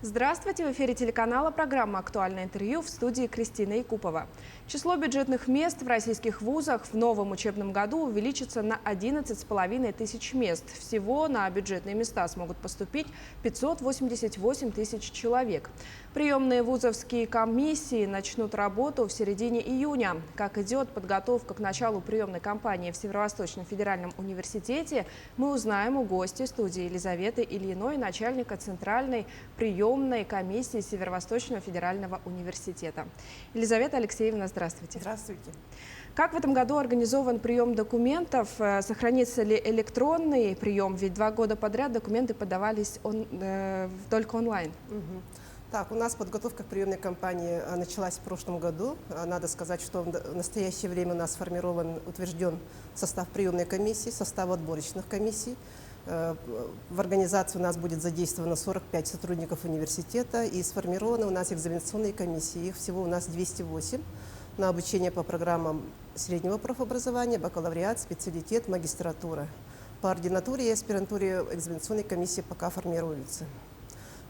Здравствуйте! В эфире телеканала программа «Актуальное интервью», в студии Кристина Якупова. Число бюджетных мест в российских вузах в новом учебном году увеличится на 11,5 тысяч мест. Всего на бюджетные места смогут поступить 588 тысяч человек. Приемные вузовские комиссии начнут работу в середине июня. Как идет подготовка к началу приемной кампании в Северо-Восточном федеральном университете, мы узнаем у гостя студии Елизаветы Ильиной, начальника Центральной приемной комиссии Северо-Восточного федерального университета. Елизавета Алексеевна, здравствуйте. Здравствуйте. Как в этом году организован прием документов? Сохранится ли электронный прием? Ведь 2 года подряд документы подавались только онлайн. Так, у нас подготовка к приемной кампании началась в прошлом году. Надо сказать, что в настоящее время у нас сформирован, утвержден состав приемной комиссии, состав отборочных комиссий. В организации у нас будет задействовано 45 сотрудников университета и сформированы у нас экзаменационные комиссии. Их всего у нас 208 на обучение по программам среднего профобразования, бакалавриат, специалитет, магистратура. По ординатуре и аспирантуре экзаменационные комиссии пока формируются.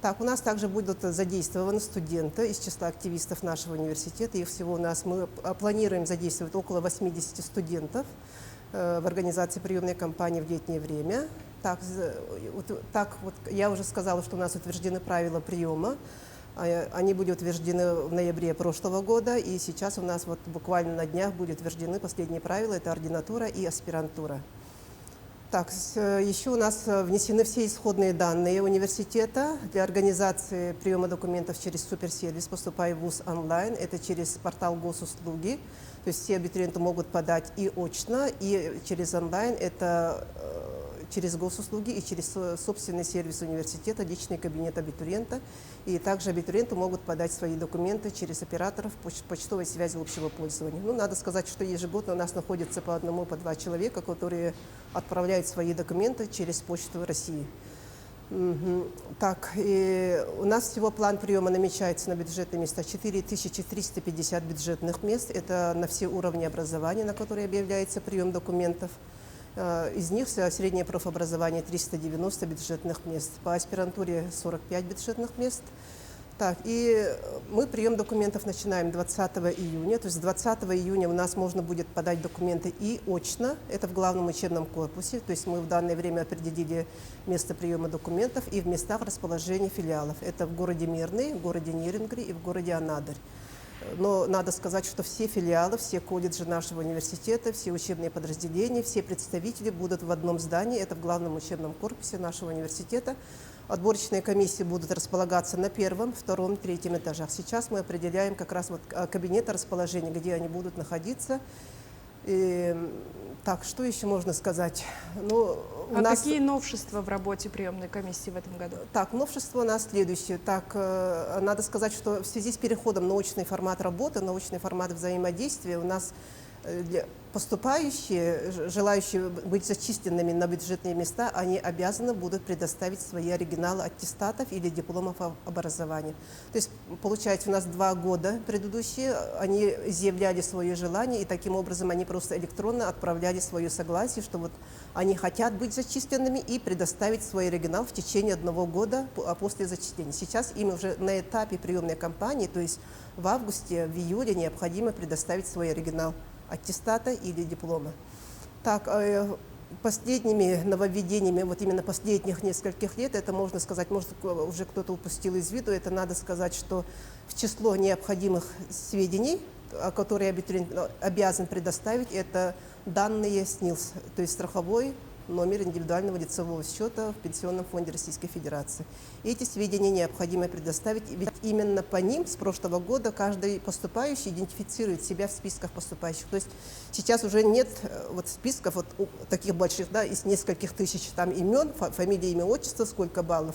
Так, у нас также будут задействованы студенты из числа активистов нашего университета. Их всего у нас, мы планируем задействовать около 80 студентов в организации приемной кампании в летнее время. Так вот, я уже сказала, что у нас утверждены правила приема. Они были утверждены в ноябре прошлого года, и сейчас у нас вот буквально на днях будут утверждены последние правила, это ординатура и аспирантура. Так, еще у нас внесены все исходные данные университета для организации приема документов через суперсервис «Поступай в ВУЗ онлайн». Это через портал госуслуги. То есть все абитуриенты могут подать и очно, и через онлайн. Это через госуслуги и через собственный сервис университета, личный кабинет абитуриента. И также абитуриенты могут подать свои документы через операторов почтовой связи общего пользования. Ну, надо сказать, что ежегодно у нас находится по 1, по 2 человека, которые отправляют свои документы через Почту России. Так, и у нас всего план приема намечается на бюджетные места 4350 бюджетных мест. Это на все уровни образования, на которые объявляется прием документов. Из них среднее профобразование 390 бюджетных мест, по аспирантуре 45 бюджетных мест. Так, и мы прием документов начинаем 20 июня, то есть 20 июня у нас можно будет подать документы и очно, это в главном учебном корпусе, то есть мы в данное время определили место приема документов и в местах расположения филиалов. Это в городе Мирный, в городе Нерюнгри и в городе Анадырь. Но надо сказать, что все филиалы, все колледжи нашего университета, все учебные подразделения, все представители будут в одном здании, это в главном учебном корпусе нашего университета. Отборочные комиссии будут располагаться на 1-м, 2-м, 3-м этажах. Сейчас мы определяем как раз вот кабинеты расположения, где они будут находиться. И, так, что еще можно сказать? Ну, какие новшества в работе приемной комиссии в этом году? Так, новшество у нас следующее. Так, надо сказать, что в связи с переходом на очный формат работы, на очный формат взаимодействия у нас поступающие, желающие быть зачисленными на бюджетные места, они обязаны будут предоставить свои оригиналы аттестатов или дипломов об образовании. То есть, получается, у нас 2 года предыдущие, они изъявляли свое желание, и таким образом они просто электронно отправляли свое согласие, что вот они хотят быть зачисленными и предоставить свой оригинал в течение 1 года после зачисления. Сейчас им уже на этапе приемной кампании, то есть в августе, в июле необходимо предоставить свой оригинал аттестата или диплома. Так, последними нововведениями, вот именно последних нескольких лет, это можно сказать, может, уже кто-то упустил из виду, это надо сказать, что в число необходимых сведений, которые абитуриент обязан предоставить, это данные СНИЛС, то есть страховой номер индивидуального лицевого счета в Пенсионном фонде Российской Федерации. Эти сведения необходимо предоставить, ведь именно по ним с прошлого года каждый поступающий идентифицирует себя в списках поступающих. То есть сейчас уже нет вот списков вот таких больших, да, из нескольких тысяч там имен, фамилия, имя, отчество, сколько баллов.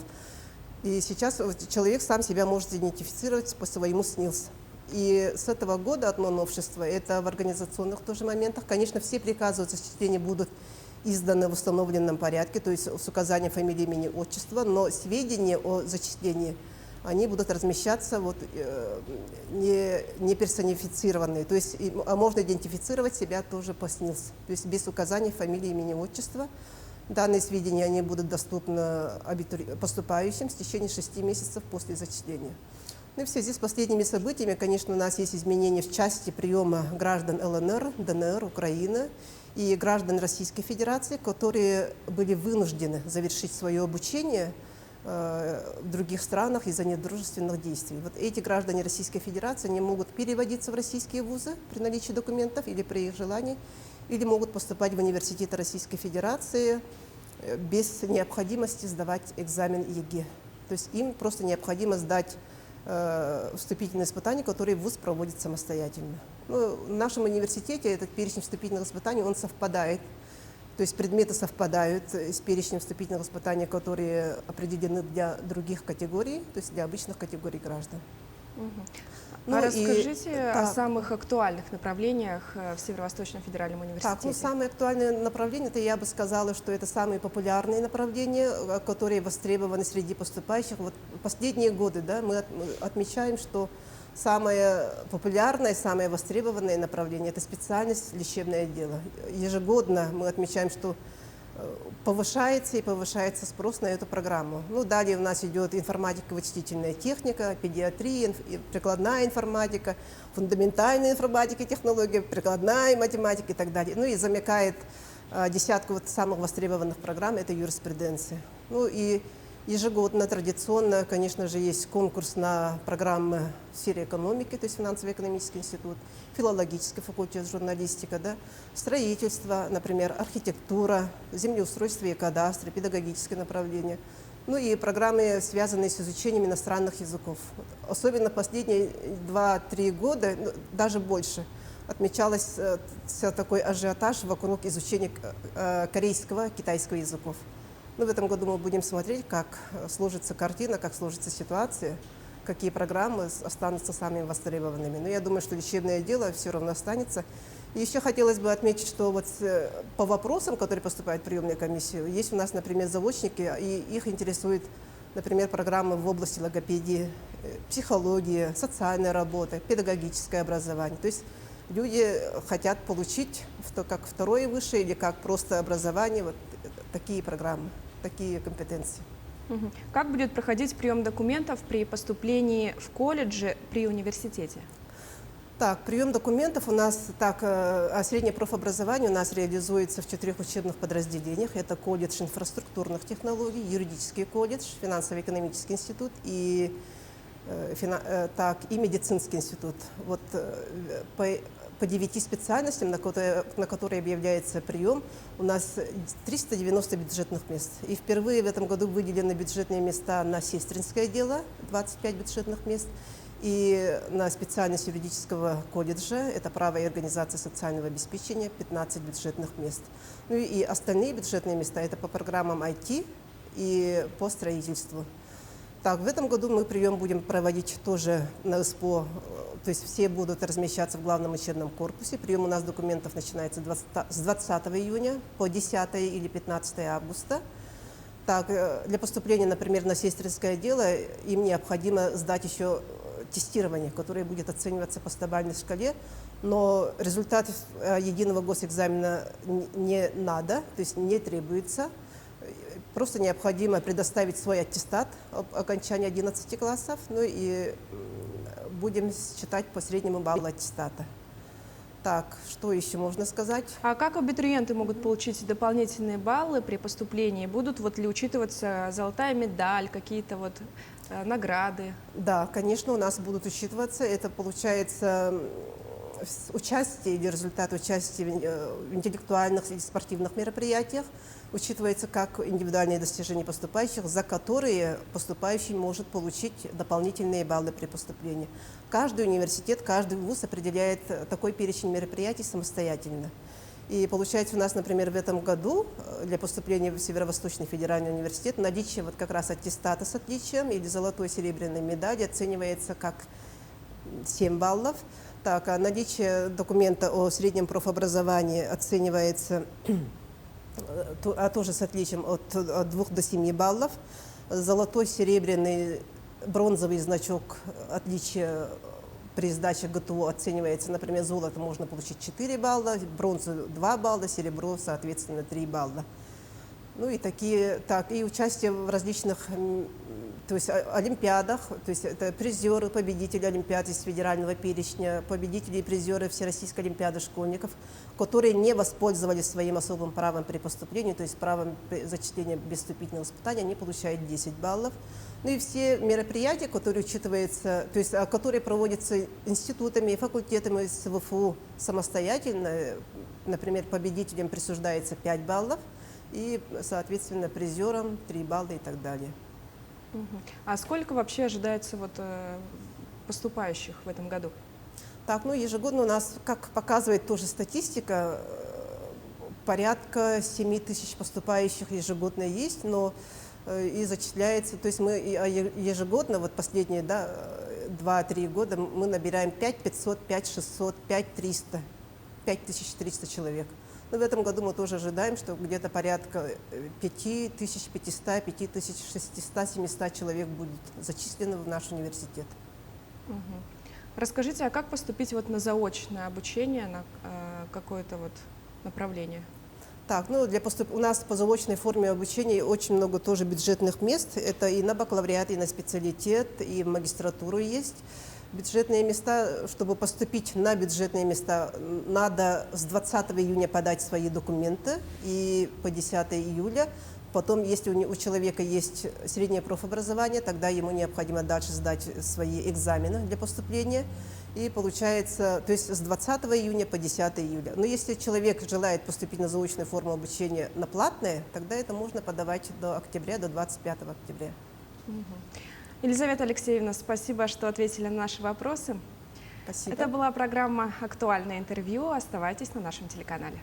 И сейчас человек сам себя может идентифицировать по своему СНИЛС. И с этого года одно новшество, это в организационных тоже моментах. Конечно, все приказы о зачислении будут изданы в установленном порядке, то есть с указанием фамилии, имени, отчества, но сведения о зачислении, они будут размещаться вот, не персонифицированные, то есть можно идентифицировать себя тоже по СНИЛС, то есть без указания фамилии, имени, отчества. Данные сведения они будут доступны поступающим в течение 6 месяцев после зачисления. Ну и в связи с последними событиями, конечно, у нас есть изменения в части приема граждан ЛНР, ДНР, Украины и граждан Российской Федерации, которые были вынуждены завершить свое обучение в других странах из-за недружественных действий. Вот эти граждане Российской Федерации не могут переводиться в российские вузы при наличии документов или при их желании, или могут поступать в университеты Российской Федерации без необходимости сдавать экзамен ЕГЭ. То есть им просто необходимо сдать вступительные испытания, которые вуз проводит самостоятельно. Ну, в нашем университете этот перечень вступительных испытаний, он совпадает. То есть предметы совпадают с перечнем вступительных испытаний, которые определены для других категорий, то есть для обычных категорий граждан. Ну, расскажите о самых актуальных направлениях в Северо-Восточном федеральном университете. Так, самые актуальные направления, это я бы сказала, что это самые популярные направления, которые востребованы среди поступающих. Вот последние годы, да, мы отмечаем, что самое популярное, самое востребованное направление – это специальность лечебное дело. Ежегодно мы отмечаем, что повышается и повышается спрос на эту программу. Ну, далее у нас идет информатика, вычислительная техника, педиатрия, прикладная информатика, фундаментальная информатика, технология, прикладная математика и так далее. Ну и замыкает десятку вот самых востребованных программ – это юриспруденция. Ну и ежегодно, традиционно, конечно же, есть конкурс на программы в сфере экономики, то есть финансово-экономический институт, филологический факультет, журналистика, да, строительство, например, архитектура, землеустройство и кадастр, педагогическое направление. Ну и программы, связанные с изучением иностранных языков. Особенно последние 2-3 года, даже больше, отмечался такой ажиотаж вокруг изучения корейского, китайского языков. Но в этом году мы будем смотреть, как сложится картина, как сложится ситуация, какие программы останутся самыми востребованными. Но я думаю, что лечебное дело все равно останется. И еще хотелось бы отметить, что вот по вопросам, которые поступают в приемную комиссию, есть у нас, например, заочники, и их интересует, например, программы в области логопедии, психологии, социальной работы, педагогическое образование. То есть люди хотят получить как второе высшее или как просто образование вот такие программы, такие компетенции. Как будет проходить прием документов при поступлении в колледже при университете? Так, прием документов у нас, среднее профобразование у нас реализуется в 4 учебных подразделениях. Это колледж инфраструктурных технологий, юридический колледж, финансово-экономический институт и медицинский институт. Вот по 9 специальностям, на которые объявляется прием, у нас 390 бюджетных мест. И впервые в этом году выделены бюджетные места на сестринское дело, 25 бюджетных мест, и на специальность юридического колледжа, это право и организация социального обеспечения, 15 бюджетных мест. Ну и остальные бюджетные места, это по программам IT и по строительству. Так, в этом году мы прием будем проводить тоже на СПО, то есть все будут размещаться в главном учебном корпусе. Прием у нас документов начинается с 20 июня по 10 или 15 августа. Так, для поступления, например, на сестринское дело им необходимо сдать еще тестирование, которое будет оцениваться по 100-бальной шкале, но результат единого госэкзамена не надо, то есть не требуется. Просто необходимо предоставить свой аттестат об окончании 11 классов, ну и будем считать по среднему баллу аттестата. Так, что еще можно сказать? А как абитуриенты могут получить дополнительные баллы при поступлении? Будут ли учитываться золотая медаль, какие-то награды? Да, конечно, у нас будут учитываться. Это получается участие или результат участия в интеллектуальных или спортивных мероприятиях. Учитывается как индивидуальные достижения поступающих, за которые поступающий может получить дополнительные баллы при поступлении. Каждый университет, каждый вуз определяет такой перечень мероприятий самостоятельно. И получается у нас, например, в этом году для поступления в Северо-Восточный федеральный университет наличие как раз аттестата с отличием или золотой серебряной медали оценивается как 7 баллов. Так, а наличие документа о среднем профобразовании оценивается тоже с отличием от 2 до 7 баллов. Золотой, серебряный, бронзовый значок отличия при сдаче ГТО оценивается, например, золото можно получить 4 балла, бронзу 2 балла, серебро, соответственно, 3 балла. Ну и и участие в различных то есть олимпиадах, то есть это призеры, победители олимпиад из федерального перечня, победители и призеры Всероссийской олимпиады школьников, которые не воспользовались своим особым правом при поступлении, то есть правом зачисления без вступительного испытания, они получают 10 баллов. Ну и все мероприятия, которые учитываются, то есть которые проводятся институтами и факультетами СВФУ самостоятельно, например, победителям присуждается 5 баллов, и, соответственно, призерам 3 балла и так далее. А сколько вообще ожидается поступающих в этом году? Так, ну ежегодно у нас, как показывает тоже статистика, порядка 7 тысяч поступающих ежегодно есть, но и зачисляется, то есть мы ежегодно, вот последние 2-3 года мы набираем 5500, 5600, 5300, 5300 человек. Но в этом году мы тоже ожидаем, что где-то порядка 5500, 5600, 700 человек будет зачислено в наш университет. Расскажите, а как поступить на заочное обучение, на какое-то направление? Так, ну у нас по заочной форме обучения очень много тоже бюджетных мест. Это и на бакалавриат, и на специалитет, и в магистратуру есть. Бюджетные места, чтобы поступить на бюджетные места, надо с 20 июня подать свои документы и по 10 июля. Потом, если у человека есть среднее профобразование, тогда ему необходимо дальше сдать свои экзамены для поступления. И получается, то есть с 20 июня по 10 июля. Но если человек желает поступить на заочную форму обучения на платное, тогда это можно подавать до октября, до 25 октября. Елизавета Алексеевна, спасибо, что ответили на наши вопросы. Спасибо. Это была программа «Актуальное интервью». Оставайтесь на нашем телеканале.